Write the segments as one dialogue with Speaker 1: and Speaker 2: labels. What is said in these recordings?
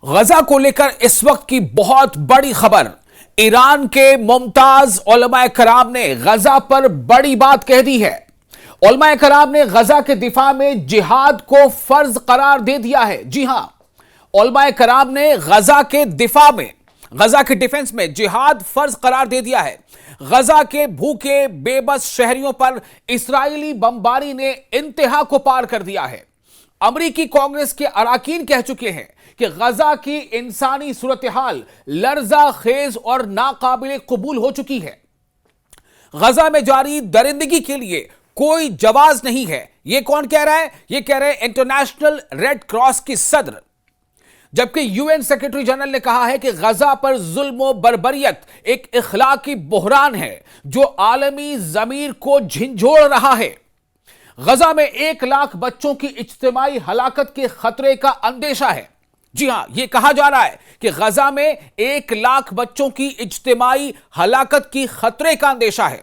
Speaker 1: غزہ کو لے کر اس وقت کی بہت بڑی خبر۔ ایران کے ممتاز علماء کرام نے غزہ پر بڑی بات کہہ دی ہے۔ علماء کرام نے غزہ کے دفاع میں جہاد کو فرض قرار دے دیا ہے۔ جی ہاں، علماء کرام نے غزہ کے دفاع میں، غزہ کے ڈیفنس میں جہاد فرض قرار دے دیا ہے۔ غزہ کے بھوکے بے بس شہریوں پر اسرائیلی بمباری نے انتہا کو پار کر دیا ہے۔ امریکی کانگریس کے اراکین کہہ چکے ہیں کہ غزہ کی انسانی صورتحال لرزہ خیز اور ناقابل قبول ہو چکی ہے۔ غزہ میں جاری درندگی کے لیے کوئی جواز نہیں ہے۔ یہ کون کہہ رہا ہے؟ یہ کہہ رہے ہیں انٹرنیشنل ریڈ کراس کی صدر، جبکہ یو این سیکرٹری جنرل نے کہا ہے کہ غزہ پر ظلم و بربریت ایک اخلاقی بحران ہے جو عالمی ضمیر کو جھنجھوڑ رہا ہے۔ غزہ میں 1 لاکھ بچوں کی اجتماعی ہلاکت کے خطرے کا اندیشہ ہے۔ جی ہاں، یہ کہا جا رہا ہے کہ غزہ میں 1 لاکھ بچوں کی اجتماعی ہلاکت کی خطرے کا اندیشہ ہے۔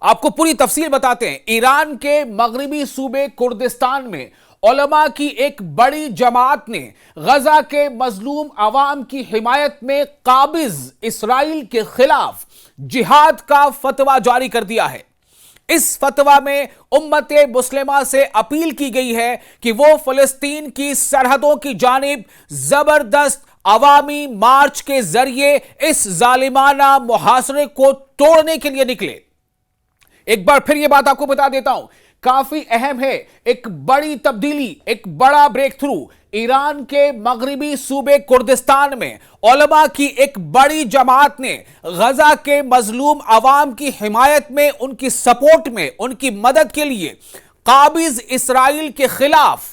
Speaker 1: آپ کو پوری تفصیل بتاتے ہیں۔ ایران کے مغربی صوبے کردستان میں علماء کی ایک بڑی جماعت نے غزہ کے مظلوم عوام کی حمایت میں قابض اسرائیل کے خلاف جہاد کا فتویٰ جاری کر دیا ہے۔ اس فتویٰ میں امت مسلمہ سے اپیل کی گئی ہے کہ وہ فلسطین کی سرحدوں کی جانب زبردست عوامی مارچ کے ذریعے اس ظالمانہ محاصرے کو توڑنے کے لیے نکلے۔ ایک بار پھر یہ بات آپ کو بتا دیتا ہوں، کافی اہم ہے، ایک بڑی تبدیلی، ایک بڑا بریک تھرو۔ ایران کے مغربی صوبے کردستان میں علماء کی ایک بڑی جماعت نے غزہ کے مظلوم عوام کی حمایت میں، ان کی سپورٹ میں، ان کی مدد کے لیے قابض اسرائیل کے خلاف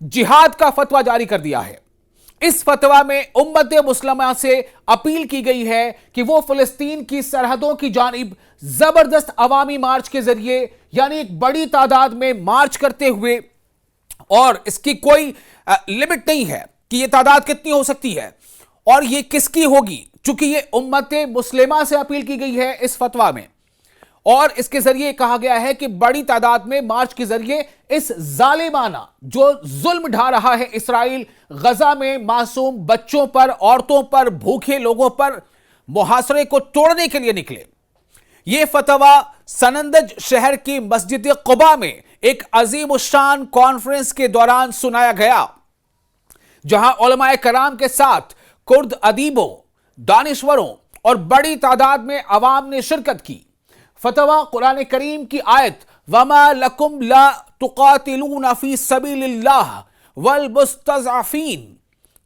Speaker 1: جہاد کا فتویٰ جاری کر دیا ہے۔ اس فتویٰ میں امت مسلمہ سے اپیل کی گئی ہے کہ وہ فلسطین کی سرحدوں کی جانب زبردست عوامی مارچ کے ذریعے، یعنی ایک بڑی تعداد میں مارچ کرتے ہوئے، اور اس کی کوئی لمٹ نہیں ہے کہ یہ تعداد کتنی ہو سکتی ہے اور یہ کس کی ہوگی، چونکہ یہ امت مسلمہ سے اپیل کی گئی ہے اس فتویٰ میں، اور اس کے ذریعے کہا گیا ہے کہ بڑی تعداد میں مارچ کے ذریعے اس ظالمانہ جو ظلم ڈھا رہا ہے اسرائیل غزہ میں معصوم بچوں پر، عورتوں پر، بھوکے لوگوں پر، محاصرے کو توڑنے کے لیے نکلے۔ یہ فتویٰ سنندج شہر کی مسجد قباء میں ایک عظیم الشان کانفرنس کے دوران سنایا گیا، جہاں علماء کرام کے ساتھ کرد ادیبوں، دانشوروں اور بڑی تعداد میں عوام نے شرکت کی۔ فتویٰ قرآن کریم کی آیت وَمَا لَكُمْ لَا تُقَاتِلُونَ فِي سَبِيلِ اللَّهِ وَالْمُسْتَضْعَفِينَ،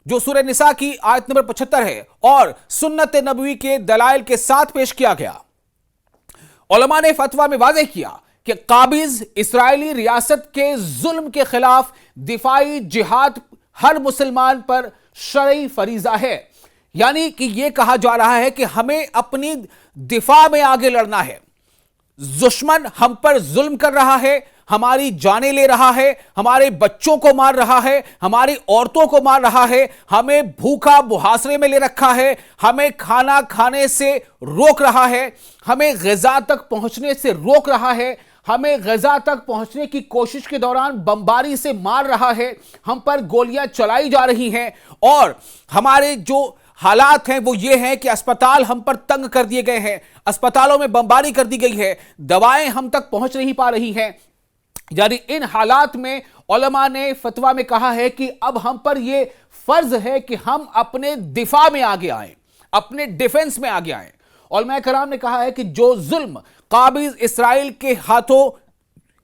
Speaker 1: جو سورہ نساء کی آیت نمبر 75 ہے، اور سنت نبوی کے دلائل کے ساتھ پیش کیا گیا۔ علماء نے فتویٰ میں واضح کیا کہ قابض اسرائیلی ریاست کے ظلم کے خلاف دفاعی جہاد ہر مسلمان پر شرعی فریضہ ہے، یعنی کہ یہ کہا جا رہا ہے کہ ہمیں اپنی دفاع میں آگے لڑنا ہے۔ دشمن ہم پر ظلم کر رہا ہے، ہماری جانیں لے رہا ہے، ہمارے بچوں کو مار رہا ہے، ہماری عورتوں کو مار رہا ہے، ہمیں بھوکا محاصرے میں لے رکھا ہے، ہمیں کھانا کھانے سے روک رہا ہے، ہمیں غذا تک پہنچنے سے روک رہا ہے، ہمیں غزہ تک پہنچنے کی کوشش کے دوران بمباری سے مار رہا ہے، ہم پر گولیاں چلائی جا رہی ہیں، اور ہمارے جو حالات ہیں وہ یہ ہیں کہ اسپتال ہم پر تنگ کر دیے گئے ہیں، اسپتالوں میں بمباری کر دی گئی ہے، دوائیں ہم تک پہنچ نہیں پا رہی ہیں۔ یعنی ان حالات میں علماء نے فتویٰ میں کہا ہے کہ اب ہم پر یہ فرض ہے کہ ہم اپنے دفاع میں آگے آئیں، اپنے ڈیفنس میں آگے آئیں۔ علماء کرام نے کہا ہے کہ جو ظلم قابض اسرائیل کے ہاتھوں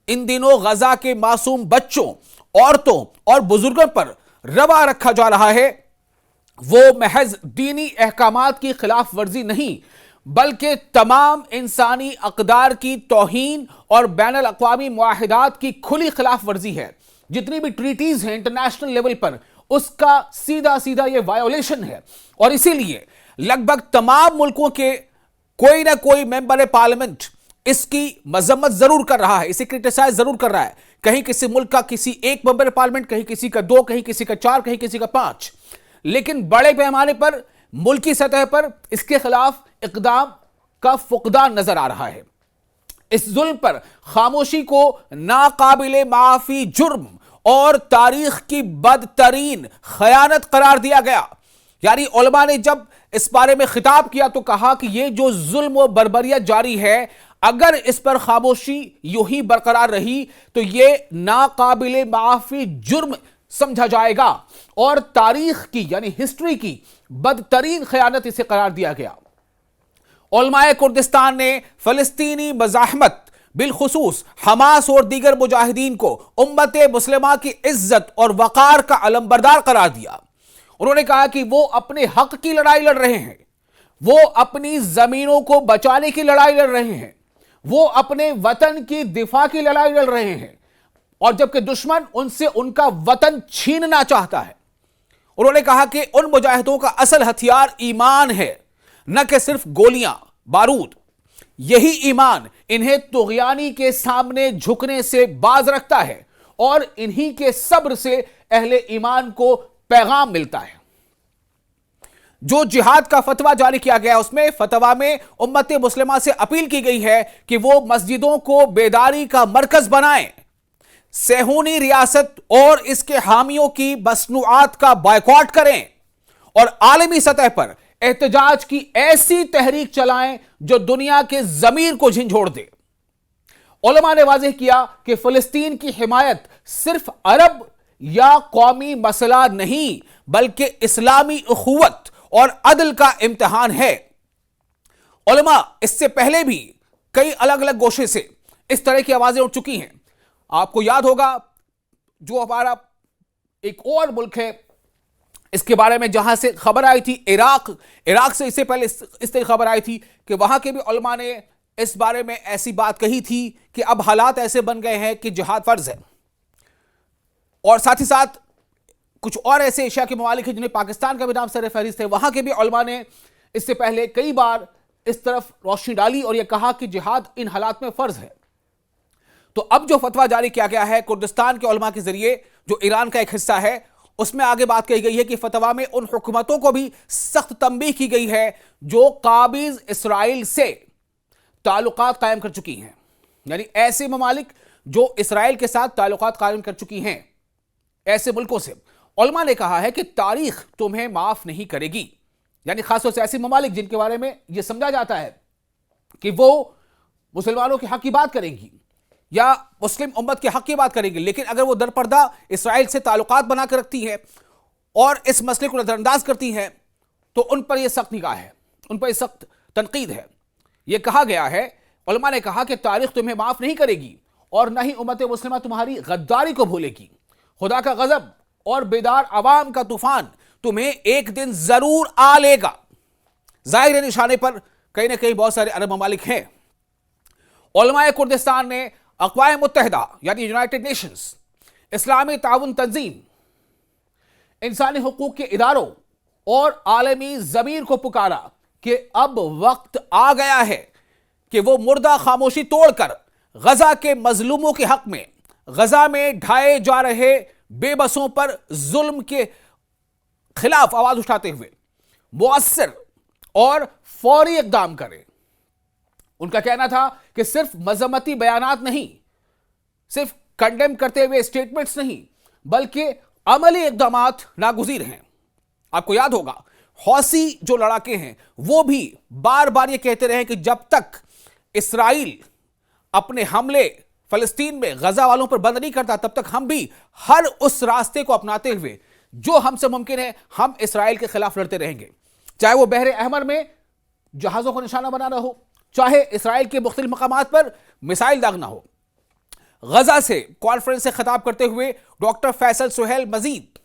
Speaker 1: ان دنوں غزہ کے معصوم بچوں، عورتوں اور بزرگوں پر روا رکھا جا رہا ہے، وہ محض دینی احکامات کی خلاف ورزی نہیں بلکہ تمام انسانی اقدار کی توہین اور بین الاقوامی معاہدات کی کھلی خلاف ورزی ہے۔ جتنی بھی ٹریٹیز ہیں انٹرنیشنل لیول پر، اس کا سیدھا یہ وائیولیشن ہے، اور اسی لیے لگ بھگ تمام ملکوں کے کوئی نہ کوئی ممبر پارلیمنٹ اس کی مذمت ضرور کر رہا ہے، اسے کرٹیسائز ضرور کر رہا ہے۔ کہیں کسی ملک کا کسی ایک ممبر پارلیمنٹ، کہیں کسی کا 2، کہیں کسی کا 4، کہیں کسی کا 5، لیکن بڑے پیمانے پر ملکی سطح پر اس کے خلاف اقدام کا فقدان نظر آ رہا ہے۔ اس ظلم پر خاموشی کو ناقابل معافی جرم اور تاریخ کی بدترین خیانت قرار دیا گیا. یعنی علماء نے جب اس بارے میں خطاب کیا تو کہا کہ یہ جو ظلم و بربریت جاری ہے، اگر اس پر خاموشی یوں ہی برقرار رہی تو یہ ناقابل معافی جرم سمجھا جائے گا، اور تاریخ کی یعنی ہسٹری کی بدترین خیانت اسے قرار دیا گیا. علماء کردستان نے فلسطینی مزاحمت، بالخصوص حماس اور دیگر مجاہدین کو امت مسلمہ کی عزت اور وقار کا علمبردار قرار دیا. انہوں نے کہا کہ وہ اپنے حق کی لڑائی لڑ رہے ہیں، وہ اپنی زمینوں کو بچانے کی لڑائی لڑ رہے ہیں، وہ اپنے وطن کی دفاع کی لڑائی لڑ رہے ہیں، اور جبکہ دشمن ان سے ان کا وطن چھیننا چاہتا ہے. انہوں نے کہا کہ ان مجاہدوں کا اصل ہتھیار ایمان ہے، نہ کہ صرف گولیاں بارود. یہی ایمان انہیں طغیانی کے سامنے جھکنے سے باز رکھتا ہے، اور انہی کے صبر سے اہل ایمان کو پیغام ملتا ہے. جو جہاد کا فتویٰ جاری کیا گیا اس میں فتویٰ میں امت مسلمہ سے اپیل کی گئی ہے کہ وہ مسجدوں کو بیداری کا مرکز بنائیں، صہیونی ریاست اور اس کے حامیوں کی مصنوعات کا بائیکاٹ کریں، اور عالمی سطح پر احتجاج کی ایسی تحریک چلائیں جو دنیا کے ضمیر کو جھنجھوڑ دے. علماء نے واضح کیا کہ فلسطین کی حمایت صرف عرب یا قومی مسئلہ نہیں بلکہ اسلامی اخوت اور عدل کا امتحان ہے. علماء اس سے پہلے بھی کئی الگ الگ گوشے سے اس طرح کی آوازیں اٹھ چکی ہیں. آپ کو یاد ہوگا جو ہمارا ایک اور ملک ہے اس کے بارے میں جہاں سے خبر آئی تھی، عراق سے اس سے پہلے اس طرح خبر آئی تھی کہ وہاں کے بھی علماء نے اس بارے میں ایسی بات کہی تھی کہ اب حالات ایسے بن گئے ہیں کہ جہاد فرض ہے. اور ساتھ ہی ساتھ کچھ اور ایسے ایشیا کے ممالک ہیں جنہیں پاکستان کا بھی نام سر فہرست ہے، وہاں کے بھی علماء نے اس سے پہلے کئی بار اس طرف روشنی ڈالی اور یہ کہا کہ جہاد ان حالات میں فرض ہے. تو اب جو فتویٰ جاری کیا گیا ہے کردستان کے علماء کے ذریعے جو ایران کا ایک حصہ ہے، اس میں آگے بات کہی گئی ہے کہ فتویٰ میں ان حکومتوں کو بھی سخت تنبیہ کی گئی ہے جو قابض اسرائیل سے تعلقات قائم کر چکی ہیں. یعنی ایسے ممالک جو اسرائیل کے ساتھ تعلقات قائم کر چکی ہیں، ایسے ملکوں سے علماء نے کہا ہے کہ تاریخ تمہیں معاف نہیں کرے گی. یعنی خاص طور سے ایسے ممالک جن کے بارے میں یہ سمجھا جاتا ہے کہ وہ مسلمانوں کے حق کی بات کریں گی یا مسلم امت کے حق کی بات کریں گی، لیکن اگر وہ در پردہ اسرائیل سے تعلقات بنا کر رکھتی ہے اور اس مسئلے کو نظر انداز کرتی ہیں تو ان پر یہ سخت نگاہ ہے، ان پر یہ سخت تنقید ہے. یہ کہا گیا ہے، علماء نے کہا کہ تاریخ تمہیں معاف نہیں کرے گی اور نہ ہی امت مسلمہ تمہاری غداری کو بھولے گی. خدا کا غضب اور بیدار عوام کا طوفان تمہیں ایک دن ضرور آ لے گا. ظاہر نشانے پر کہیں نہ کہیں بہت سارے عرب ممالک ہیں. علماء کردستان نے اقوام متحدہ یعنی یونائٹڈ نیشنز، اسلامی تعاون تنظیم، انسانی حقوق کے اداروں اور عالمی ضمیر کو پکارا کہ اب وقت آ گیا ہے کہ وہ مردہ خاموشی توڑ کر غزہ کے مظلوموں کے حق میں، غزہ میں ڈھائے جا رہے بے بسوں پر ظلم کے خلاف آواز اٹھاتے ہوئے مؤثر اور فوری اقدام کریں. ان کا کہنا تھا کہ صرف مذمتی بیانات نہیں، صرف کنڈیم کرتے ہوئے اسٹیٹمنٹس نہیں، بلکہ عملی اقدامات ناگزیر ہیں. آپ کو یاد ہوگا حوثی جو لڑاکے ہیں وہ بھی بار بار یہ کہتے رہے کہ جب تک اسرائیل اپنے حملے فلسطین میں غزہ والوں پر بند نہیں کرتا تب تک ہم بھی ہر اس راستے کو اپناتے ہوئے جو ہم سے ممکن ہے ہم اسرائیل کے خلاف لڑتے رہیں گے، چاہے وہ بحر احمر میں جہازوں کو نشانہ بنانا ہو، چاہے اسرائیل کے مختلف مقامات پر میسائل داغنا ہو. غزہ سے کانفرنس سے خطاب کرتے ہوئے ڈاکٹر فیصل سہیل مزید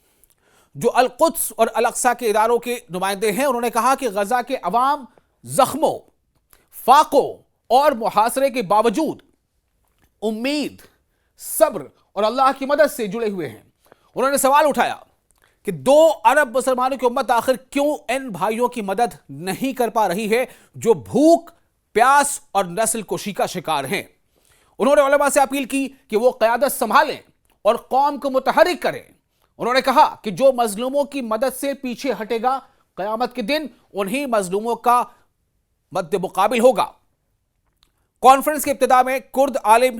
Speaker 1: جو القدس اور الاقصی کے اداروں کے نمائندے ہیں، انہوں نے کہا کہ غزہ کے عوام زخموں، فاقوں اور محاصرے کے باوجود امید، صبر اور اللہ کی مدد سے جڑے ہوئے ہیں. انہوں نے سوال اٹھایا کہ 2 ارب مسلمانوں کی امت آخر کیوں ان بھائیوں کی مدد نہیں کر پا رہی ہے جو بھوک، پیاس اور نسل کشی کا شکار ہیں. انہوں نے علماء سے اپیل کی کہ وہ قیادت سنبھالیں اور قوم کو متحرک کریں. انہوں نے کہا کہ جو مظلوموں کی مدد سے پیچھے ہٹے گا قیامت کے دن انہی مظلوموں کا مد مقابل ہوگا. کانفرنس کے ابتدا میں کرد عالم